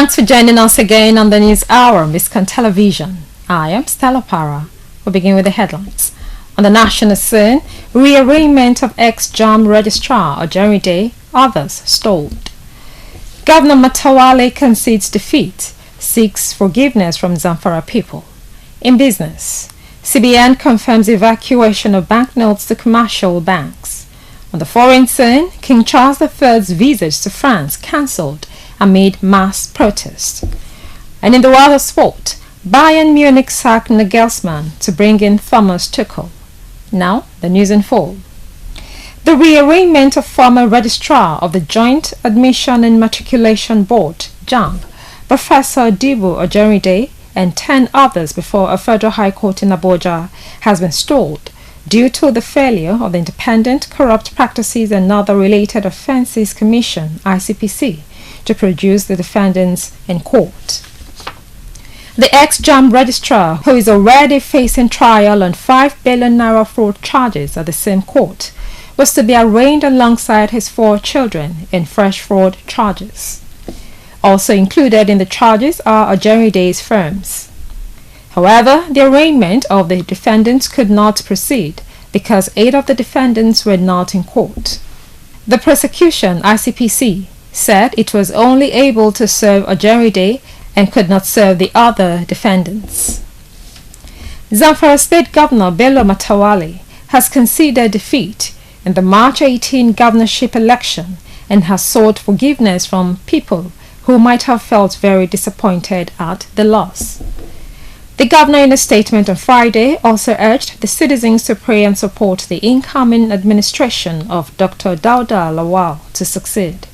Thanks for joining us again on the News Hour on Biscon Television. I am Stella Para. We'll begin with the headlines. On the national scene, rearrangement of ex-JAMB Registrar Ojerinde, others stalled. Governor Matawale concedes defeat, seeks forgiveness from Zamfara people. In business, CBN confirms evacuation of banknotes to commercial banks. On the foreign scene, King Charles III's visit to France cancelled amid mass protest. And in the world of sport, Bayern Munich sacked Nagelsmann to bring in Thomas Tuchel. Now, the news in full. The rearrangement of former registrar of the Joint Admission and Matriculation Board, JAMB, Professor Dibu Ojerinde, and 10 others before a federal high court in Abuja has been stalled due to the failure of the Independent Corrupt Practices and Other Related Offences Commission, ICPC, to produce the defendants in court. The ex-JAMB registrar, who is already facing trial on 5 billion naira fraud charges at the same court, was to be arraigned alongside his 4 children in fresh fraud charges. Also included in the charges are Ojerinde's firms. However, the arraignment of the defendants could not proceed because 8 of the defendants were not in court. The prosecution, ICPC, said it was only able to serve Ojerinde and could not serve the other defendants. Zamfara State Governor Bello Matawale has conceded defeat in the March 18 governorship election and has sought forgiveness from people who might have felt very disappointed at the loss. The governor in a statement on Friday also urged the citizens to pray and support the incoming administration of Dr. Dauda Lawal to succeed.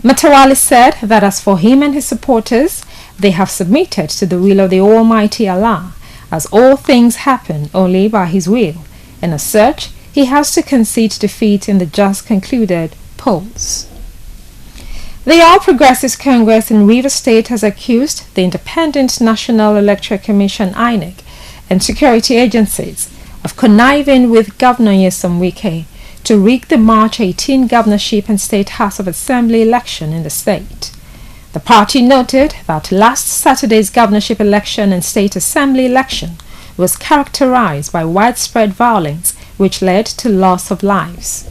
Matawale said that as for him and his supporters, they have submitted to the will of the Almighty Allah, as all things happen only by His will, and as such, he has to concede defeat in the just concluded polls. The All Progressives Congress in Rivers State has accused the Independent National Electoral Commission (INEC) and security agencies of conniving with Governor Nyesom Wike to rig the March 18 governorship and State House of Assembly election in the state. The party noted that last Saturday's governorship election and State Assembly election was characterized by widespread violence which led to loss of lives.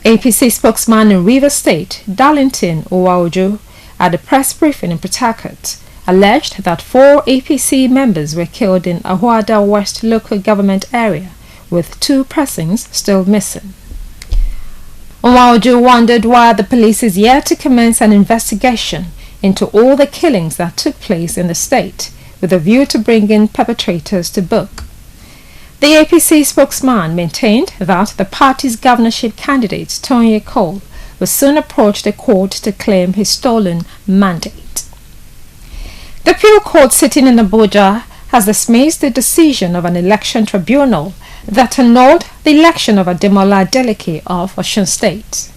APC spokesman in Rivers State, Darlington Uwaojo, at a press briefing in Port Harcourt, alleged that 4 APC members were killed in Ahuada West local government area, with 2 persons still missing. Uwaojo wondered why the police is yet to commence an investigation into all the killings that took place in the state, with a view to bringing perpetrators to book. The APC spokesman maintained that the party's governorship candidate, Tonye Cole, will soon approach the court to claim his stolen mandate. The appeal court sitting in Abuja has dismissed the decision of an election tribunal that annulled the election of Ademola Adeleke of Osun State.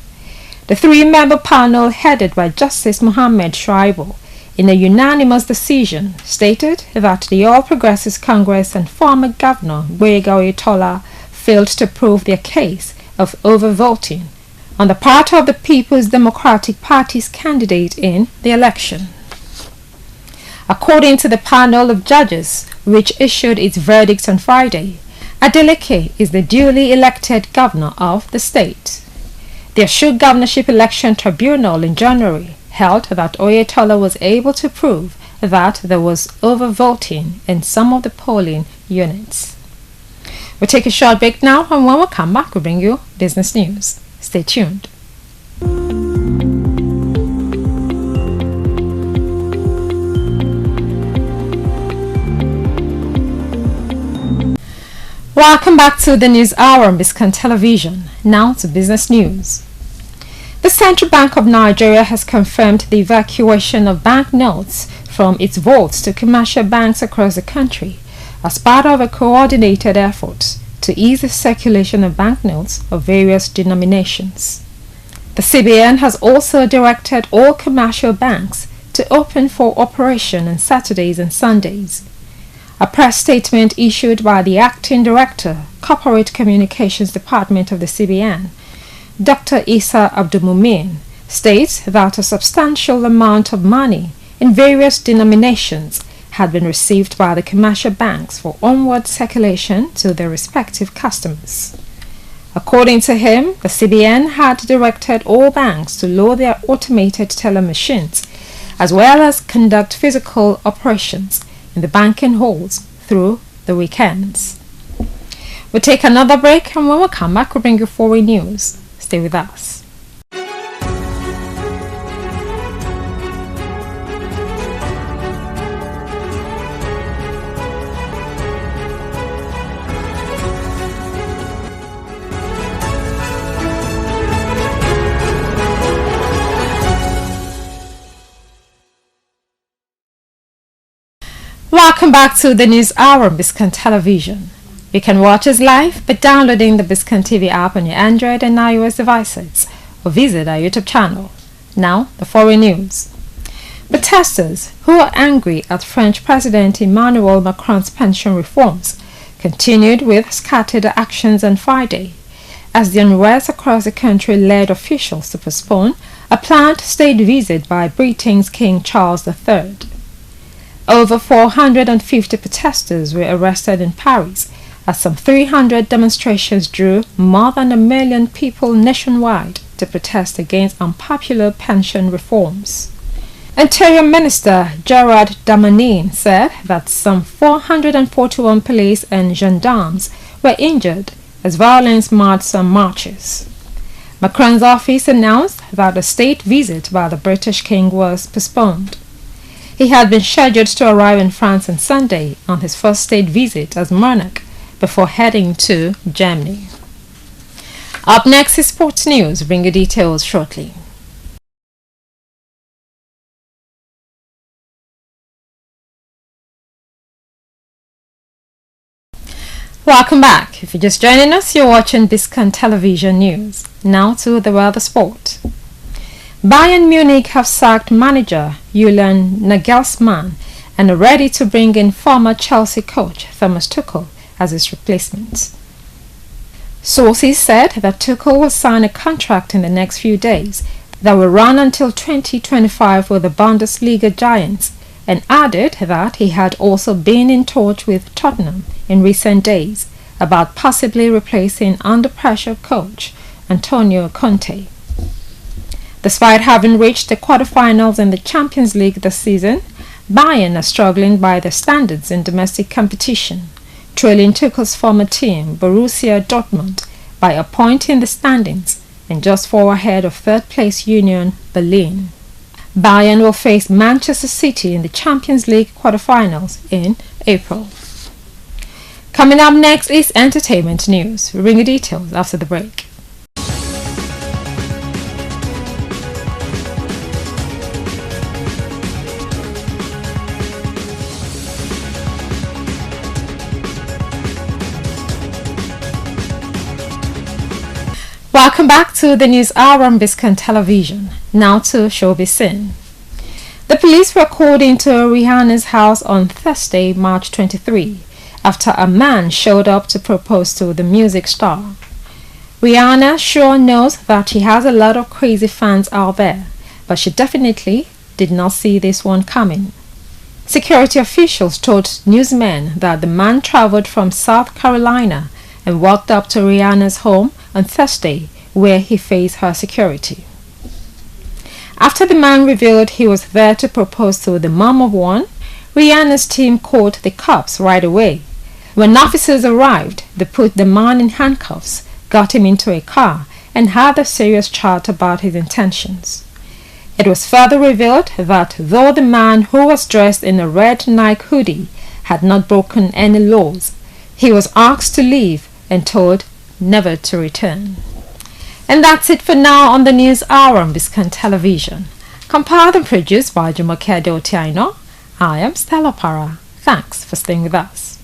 The 3-member panel headed by Justice Mohammed Shuaibu, in a unanimous decision, stated that the All Progressives Congress and former Governor Gboyega Oyetola failed to prove their case of overvoting on the part of the People's Democratic Party's candidate in the election. According to the panel of judges, which issued its verdict on Friday, Adeleke is the duly elected governor of the state. The Osun Governorship Election Tribunal in January held that Oyetola was able to prove that there was overvoting in some of the polling units. We'll take a short break now, and when we come back, we'll bring you business news. Stay tuned. Welcome back to the News Hour on Biscon Television. Now to business news. The Central Bank of Nigeria has confirmed the evacuation of banknotes from its vaults to commercial banks across the country as part of a coordinated effort to ease the circulation of banknotes of various denominations. The CBN has also directed all commercial banks to open for operation on Saturdays and Sundays. A press statement issued by the Acting Director, Corporate Communications Department of the CBN, Dr. Isa Abdulmumin, states that a substantial amount of money in various denominations had been received by the commercial banks for onward circulation to their respective customers. According to him, the CBN had directed all banks to load their automated teller machines as well as conduct physical operations in the banking halls through the weekends. We'll take another break, and when we come back, we'll bring you foreign news. Stay with us. Welcome back to the News Hour on Biscan Television. You can watch us live by downloading the Biscan TV app on your Android and iOS devices or visit our YouTube channel. Now, the foreign news. Protesters who are angry at French President Emmanuel Macron's pension reforms continued with scattered actions on Friday as the unrest across the country led officials to postpone a planned state visit by Britain's King Charles III. Over 450 protesters were arrested in Paris as some 300 demonstrations drew more than 1 million people nationwide to protest against unpopular pension reforms. Interior Minister Gerard Damanin said that some 441 police and gendarmes were injured as violence marred some marches. Macron's office announced that a state visit by the British King was postponed. He had been scheduled to arrive in France on Sunday on his first state visit as monarch before heading to Germany. Up next is sports news. Bring you details shortly. Welcome back. If you're just joining us, you're watching Biscan Television News. Now to the world of sport. Bayern Munich have sacked manager Julian Nagelsmann and are ready to bring in former Chelsea coach Thomas Tuchel as his replacement. Sources said that Tuchel will sign a contract in the next few days that will run until 2025 with the Bundesliga giants, and added that he had also been in touch with Tottenham in recent days about possibly replacing under-pressure coach Antonio Conte. Despite having reached the quarterfinals in the Champions League this season, Bayern are struggling by their standards in domestic competition, trailing Tuchel's former team Borussia Dortmund by a point in the standings and just 4 ahead of third-place Union Berlin. Bayern will face Manchester City in the Champions League quarterfinals in April. Coming up next is entertainment news. We'll bring you details after the break. Welcome back to the News Hour on Biscan Television. Now to showbiz scene. The police were called into Rihanna's house on Thursday, March 23, after a man showed up to propose to the music star. Rihanna sure knows that she has a lot of crazy fans out there, but she definitely did not see this one coming. Security officials told newsmen that the man traveled from South Carolina and walked up to Rihanna's home on Thursday, where he faced her security. After the man revealed he was there to propose to the mom of one, Rihanna's team called the cops right away. When officers arrived, they put the man in handcuffs, got him into a car, and had a serious chat about his intentions. It was further revealed that though the man, who was dressed in a red Nike hoodie, had not broken any laws, he was asked to leave and told never to return. And that's it for now on the News Hour on Biscan Television. Compiled and produced by Jumoke Adeotiaino. I am Stella Para. Thanks for staying with us.